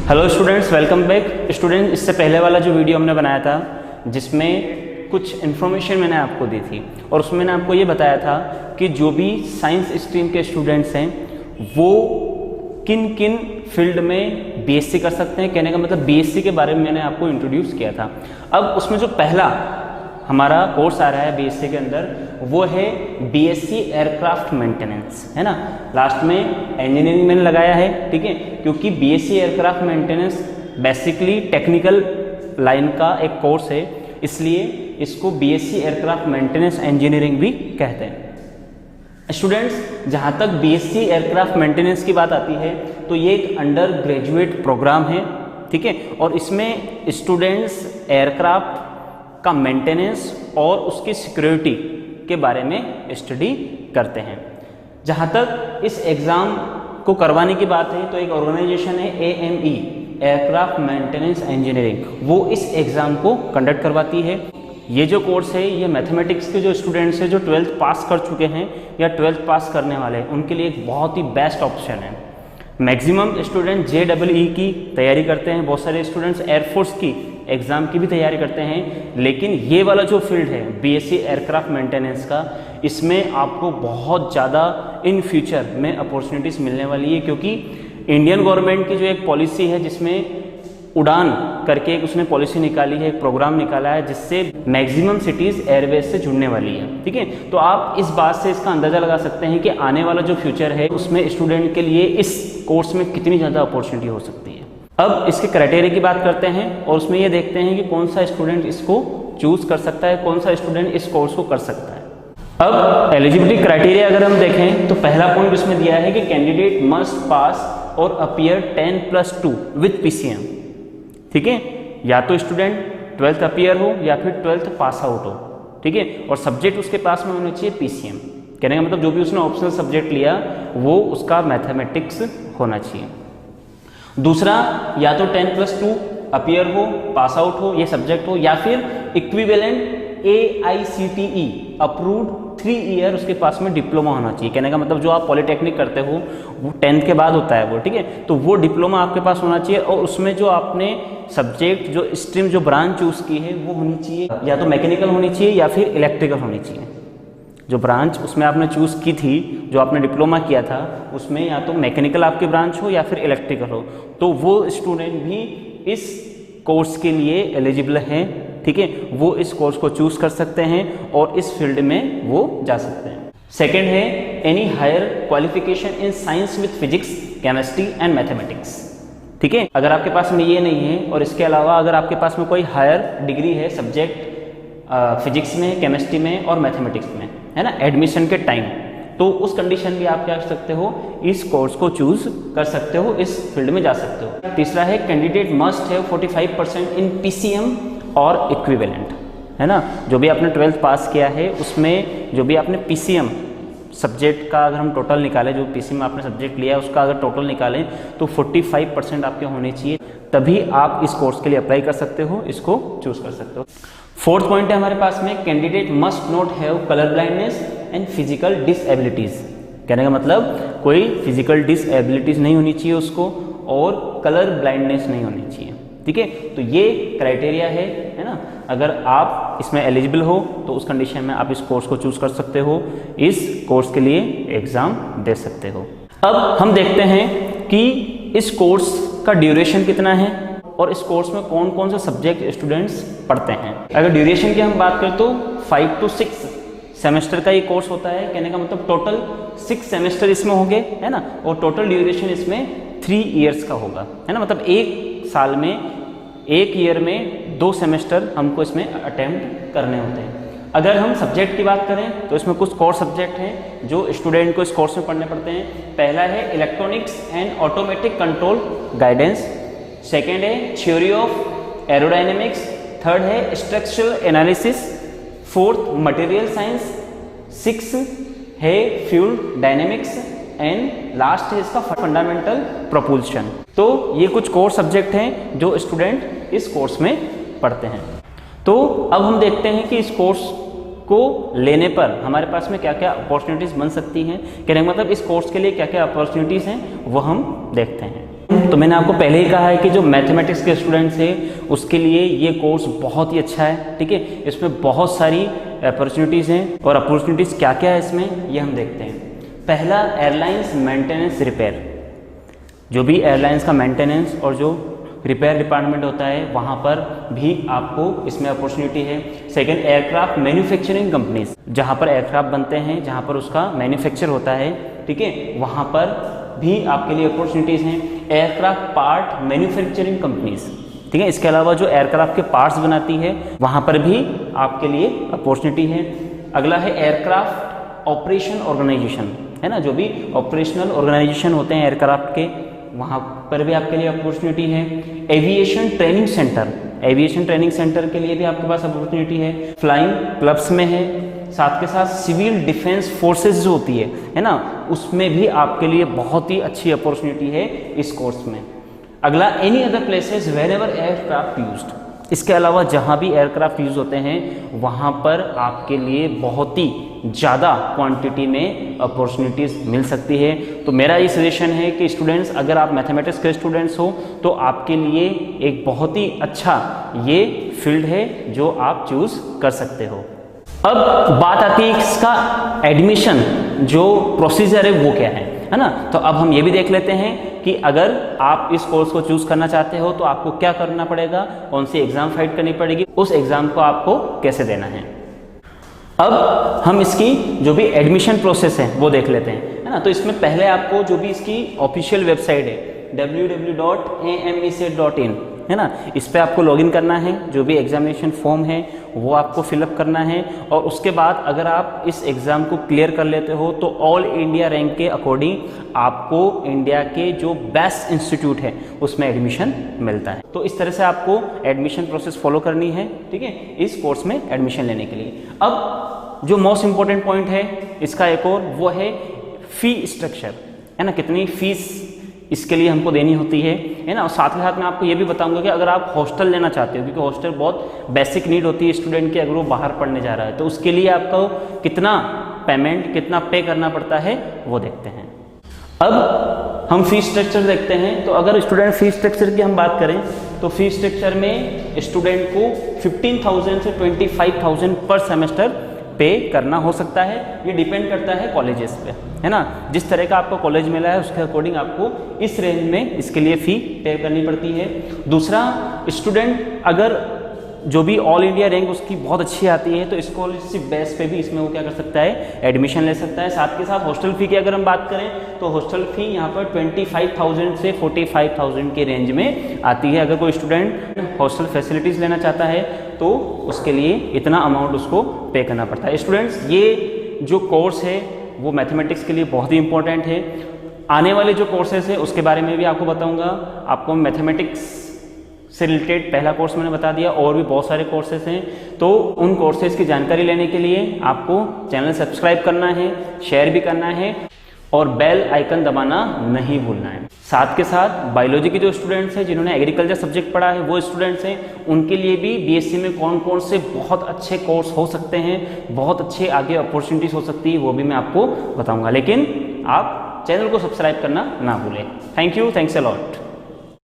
Hello students, welcome back. Student, इससे पहले वाला जो वीडियो हमने बनाया था जिसमें कुछ इन्फॉर्मेशन मैंने आपको दी थी और उसमें मैंने आपको ये बताया था कि जो भी साइंस स्ट्रीम के स्टूडेंट्स हैं वो किन किन फील्ड में बीएससी कर सकते हैं। कहने का मतलब बीएससी के बारे में मैंने आपको इंट्रोड्यूस किया था। अब उसमें जो पहला हमारा कोर्स आ रहा है बीएससी के अंदर वो है बीएससी एयरक्राफ्ट मेंटेनेंस, है ना। लास्ट में इंजीनियरिंग मैंने लगाया है, ठीक है, क्योंकि BSc aircraft maintenance basically technical line का एक कोर्स है, इसलिए इसको बीएससी एयरक्राफ्ट मेंटेनेंस इंजीनियरिंग भी कहते हैं। स्टूडेंट्स, जहाँ तक बीएससी एयरक्राफ्ट मेंटेनेंस की बात आती है तो ये एक अंडर ग्रेजुएट प्रोग्राम है, ठीक है, और इसमें स्टूडेंट्स एयरक्राफ्ट का मेंटेनेंस और उसकी सिक्योरिटी के बारे में स्टडी करते हैं। जहाँ तक इस एग्ज़ाम को करवाने की बात है तो एक ऑर्गेनाइजेशन है AME, एयरक्राफ्ट मेंटेनेंस इंजीनियरिंग, वो इस एग्ज़ाम को कंडक्ट करवाती है। ये जो कोर्स है ये मैथमेटिक्स के जो स्टूडेंट्स हैं जो 12th पास कर चुके हैं या 12th पास करने वाले हैं उनके लिए एक बहुत ही बेस्ट ऑप्शन है। मैक्सिमम स्टूडेंट JEE की तैयारी करते हैं, बहुत सारे स्टूडेंट्स एयरफोर्स की एग्ज़ाम की भी तैयारी करते हैं, लेकिन ये वाला जो फील्ड है बीएससी एयरक्राफ्ट मेंटेनेंस का, इसमें आपको बहुत ज़्यादा इन फ्यूचर में अपॉर्चुनिटीज़ मिलने वाली है, क्योंकि इंडियन गवर्नमेंट की जो एक पॉलिसी है जिसमें उड़ान करके एक उसने पॉलिसी निकाली है, एक प्रोग्राम निकाला है जिससे मैक्सिमम सिटीज़ एयरवेज से जुड़ने वाली है, ठीक है। तो आप इस बात से इसका अंदाज़ा लगा सकते हैं कि आने वाला जो फ्यूचर है उसमें स्टूडेंट के लिए इस कोर्स में कितनी ज़्यादा अपॉर्चुनिटी हो सकती है। अब इसके क्राइटेरिया की बात करते हैं और उसमें ये देखते हैं कि कौन सा स्टूडेंट इसको चूज़ कर सकता है, कौन सा स्टूडेंट इस कोर्स को कर सकता है। अब एलिजिबिलिटी क्राइटेरिया अगर हम देखें तो पहला पॉइंट उसमें दिया है कि कैंडिडेट मस्ट पास और अपीयर 10+2 विथ PCM, ठीक है, या तो स्टूडेंट 12th अपीयर हो या फिर 12th पास आउट हो, ठीक है, और सब्जेक्ट उसके पास में होना चाहिए PCM। कहने का मतलब जो भी उसने ऑप्शनल सब्जेक्ट लिया वो उसका मैथमेटिक्स होना चाहिए। दूसरा, या तो 10+2 अपीयर हो, पास आउट हो, ये सब्जेक्ट हो, या फिर इक्विवेलेंट AICTE अप्रूव्ड 3 ईयर उसके पास में डिप्लोमा होना चाहिए। कहने का मतलब जो आप पॉलिटेक्निक करते हो वो 10th के बाद होता है वो, ठीक है, तो वो डिप्लोमा आपके पास होना चाहिए और उसमें जो आपने सब्जेक्ट जो स्ट्रीम जो ब्रांच चूज़ की है वो होनी चाहिए, या तो मैकेनिकल होनी चाहिए या फिर इलेक्ट्रिकल होनी चाहिए। जो ब्रांच उसमें आपने चूज़ की थी, जो आपने डिप्लोमा किया था, उसमें या तो मैकेनिकल आपकी ब्रांच हो या फिर इलेक्ट्रिकल हो, तो वो स्टूडेंट भी इस कोर्स के लिए एलिजिबल हैं, ठीक है, वो इस कोर्स को चूज़ कर सकते हैं और इस फील्ड में वो जा सकते हैं। सेकेंड है any higher qualification in science with physics, chemistry and mathematics, ठीक है। अगर आपके पास में ये नहीं है और इसके अलावा अगर आपके पास में कोई हायर डिग्री है सब्जेक्ट फिजिक्स में, केमिस्ट्री में और मैथमेटिक्स में, है ना, एडमिशन के टाइम, तो उस कंडीशन भी आप क्या कर सकते हो, इस कोर्स को चूज कर सकते हो, इस फील्ड में जा सकते हो। तीसरा है candidate must have 45% in PCM और इक्विवेलेंट, है ना, जो भी आपने 12th पास किया है उसमें जो भी आपने PCM सब्जेक्ट का अगर हम टोटल निकालें, जो PCM आपने सब्जेक्ट लिया है उसका अगर टोटल निकालें तो 45% आपके होने चाहिए, तभी आप इस कोर्स के लिए अप्लाई कर सकते हो, इसको चूज कर सकते हो। फोर्थ पॉइंट है हमारे पास में candidate must not have colour blindness and physical disabilities. कहने का मतलब कोई फिजिकल डिसएबिलिटीज़ नहीं होनी चाहिए उसको और कलर ब्लाइंडनेस नहीं होनी चाहिए, ठीक है। तो ये क्राइटेरिया है ना। अगर आप इसमें एलिजिबल हो तो उस कंडीशन में आप इस कोर्स को चूज़ कर सकते हो, इस कोर्स के लिए एग्ज़ाम दे सकते हो। अब हम देखते हैं कि इस कोर्स का ड्यूरेशन कितना है और इस कोर्स में कौन कौन से सब्जेक्ट स्टूडेंट्स पढ़ते हैं। अगर ड्यूरेशन की हम बात करें तो 5 to 6 सेमेस्टर का ये कोर्स होता है। कहने का मतलब टोटल 6 सेमेस्टर इसमें होंगे, है ना, और टोटल ड्यूरेशन इसमें 3 ईयर्स का होगा, है ना, मतलब एक साल में, एक ईयर में 2 सेमेस्टर हमको इसमें अटेम्प्ट करने होते हैं। अगर हम सब्जेक्ट की बात करें तो इसमें कुछ कोर सब्जेक्ट हैं जो स्टूडेंट को इस कोर्स में पढ़ने पड़ते हैं। पहला है electronics and automatic control guidance, second है थ्योरी ऑफ एरोडायनेमिक्स, थर्ड है structural analysis, fourth material science, 6 है फ्यूल डायनेमिक्स एंड लास्ट है इसका फंडामेंटल प्रोपल्शन। तो ये कुछ कोर सब्जेक्ट हैं जो स्टूडेंट इस कोर्स में पढ़ते हैं। तो अब हम देखते हैं कि इस कोर्स को लेने पर हमारे पास में क्या क्या अपॉर्चुनिटीज़ बन सकती हैं। कहने का मतलब इस कोर्स के लिए क्या क्या अपॉर्चुनिटीज़ हैं वो हम देखते हैं। तो मैंने आपको पहले ही कहा है कि जो मैथमेटिक्स के स्टूडेंट्स हैं उसके लिए ये कोर्स बहुत ही अच्छा है, ठीक है। इसमें बहुत सारी अपॉर्चुनिटीज़ हैं और अपॉर्चुनिटीज़ क्या क्या है इसमें ये हम देखते हैं। पहला, एयरलाइंस मेंटेनेंस रिपेयर। जो भी एयरलाइंस का मेंटेनेंस और जो रिपेयर डिपार्टमेंट होता है वहाँ पर भी आपको इसमें अपॉर्चुनिटी है। सेकंड, एयरक्राफ्ट मैन्युफैक्चरिंग कंपनीज, जहाँ पर एयरक्राफ्ट बनते हैं, जहाँ पर उसका मैन्युफैक्चर होता है, ठीक है, वहाँ पर भी आपके लिए अपॉर्चुनिटीज़ हैं। एयरक्राफ्ट पार्ट मैन्युफैक्चरिंग कंपनीज, ठीक है, इसके अलावा जो एयरक्राफ्ट के पार्ट्स बनाती है वहाँ पर भी आपके लिए अपॉर्चुनिटी है। अगला है एयरक्राफ्ट ऑपरेशन ऑर्गेनाइजेशन, है ना, जो भी ऑपरेशनल ऑर्गेनाइजेशन होते हैं एयरक्राफ्ट के, वहाँ पर भी आपके लिए अपॉर्चुनिटी है। Aviation training centre, aviation training centre के लिए भी आपके पास अपॉर्चुनिटी है। फ्लाइंग क्लब्स में है, साथ के साथ सिविल डिफेंस फोर्सेस जो होती है ना, उसमें भी आपके लिए बहुत ही अच्छी अपॉर्चुनिटी है इस कोर्स में। अगला, any other places wherever aircraft used, इसके अलावा जहाँ भी एयरक्राफ्ट यूज़ होते हैं वहाँ पर आपके लिए बहुत ही ज़्यादा क्वांटिटी में अपॉर्चुनिटीज़ मिल सकती है। तो मेरा ये सजेशन है कि स्टूडेंट्स, अगर आप मैथमेटिक्स के स्टूडेंट्स हो तो आपके लिए एक बहुत ही अच्छा ये फील्ड है जो आप चूज़ कर सकते हो। अब बात आती है इसका एडमिशन जो प्रोसीजर है वो क्या है ना। तो अब हम ये भी देख लेते हैं कि अगर आप इस कोर्स को चूज करना चाहते हो तो आपको क्या करना पड़ेगा, कौन सी एग्जाम फाइट करनी पड़ेगी, उस एग्जाम को आपको कैसे देना है। अब हम इसकी जो भी एडमिशन प्रोसेस है वो देख लेते हैं, है ना। तो इसमें पहले आपको जो भी इसकी ऑफिशियल वेबसाइट है www.amec.in, है ना, इस पर आपको लॉगिन करना है। जो भी एग्जामिनेशन फॉर्म है वो आपको फिलअप करना है और उसके बाद अगर आप इस एग्ज़ाम को क्लियर कर लेते हो तो ऑल इंडिया रैंक के अकॉर्डिंग आपको इंडिया के जो बेस्ट इंस्टीट्यूट है उसमें एडमिशन मिलता है। तो इस तरह से आपको एडमिशन प्रोसेस फॉलो करनी है, ठीक है, इस कोर्स में एडमिशन लेने के लिए। अब जो मोस्ट इंपॉर्टेंट पॉइंट है इसका एक और, वो है फी स्ट्रक्चर, है ना, कितनी फीस इसके लिए हमको देनी होती है ना। और साथ ही साथ मैं आपको ये भी बताऊंगा कि अगर आप हॉस्टल लेना चाहते हो, क्योंकि हॉस्टल बहुत बेसिक नीड होती है स्टूडेंट की, अगर वो बाहर पढ़ने जा रहा है तो उसके लिए आपको कितना पेमेंट, कितना पे करना पड़ता है वो देखते हैं। अब हम फीस स्ट्रक्चर देखते हैं। तो अगर स्टूडेंट फीस स्ट्रक्चर की हम बात करें तो फीस स्ट्रक्चर में स्टूडेंट को 15,000 से 25,000 पर सेमेस्टर पे करना हो सकता है। ये डिपेंड करता है कॉलेजेस पे, है ना, जिस तरह का आपको कॉलेज मिला है उसके अकॉर्डिंग आपको इस रेंज में इसके लिए फ़ी पे करनी पड़ती है। दूसरा, स्टूडेंट अगर जो भी ऑल इंडिया रैंक उसकी बहुत अच्छी आती है तो स्कॉलरशिप बेस पे भी इसमें वो क्या कर सकता है, एडमिशन ले सकता है। साथ के साथ हॉस्टल फ़ी की अगर हम बात करें तो हॉस्टल फ़ी यहाँ पर 25,000 से 45,000 के रेंज में आती है। अगर कोई स्टूडेंट हॉस्टल फैसिलिटीज़ लेना चाहता है तो उसके लिए इतना अमाउंट उसको पे करना पड़ता है। स्टूडेंट्स, ये जो कोर्स है वो मैथमेटिक्स के लिए बहुत ही इंपॉर्टेंट है। आने वाले जो कोर्सेज है उसके बारे में भी आपको बताऊंगा। आपको मैथमेटिक्स से रिलेटेड पहला कोर्स मैंने बता दिया, और भी बहुत सारे कोर्सेज हैं। तो उन कोर्सेज की जानकारी लेने के लिए आपको चैनल सब्सक्राइब करना है, शेयर भी करना है और बेल आइकन दबाना नहीं भूलना है। साथ के साथ बायोलॉजी के जो स्टूडेंट्स हैं जिन्होंने एग्रीकल्चर सब्जेक्ट पढ़ा है वो स्टूडेंट्स हैं, उनके लिए भी बीएससी में कौन कौन से बहुत अच्छे कोर्स हो सकते हैं, बहुत अच्छे आगे अपॉर्चुनिटीज़ हो सकती है, वो भी मैं आपको बताऊंगा। लेकिन आप चैनल को सब्सक्राइब करना ना भूलें। Thank you, thanks a lot.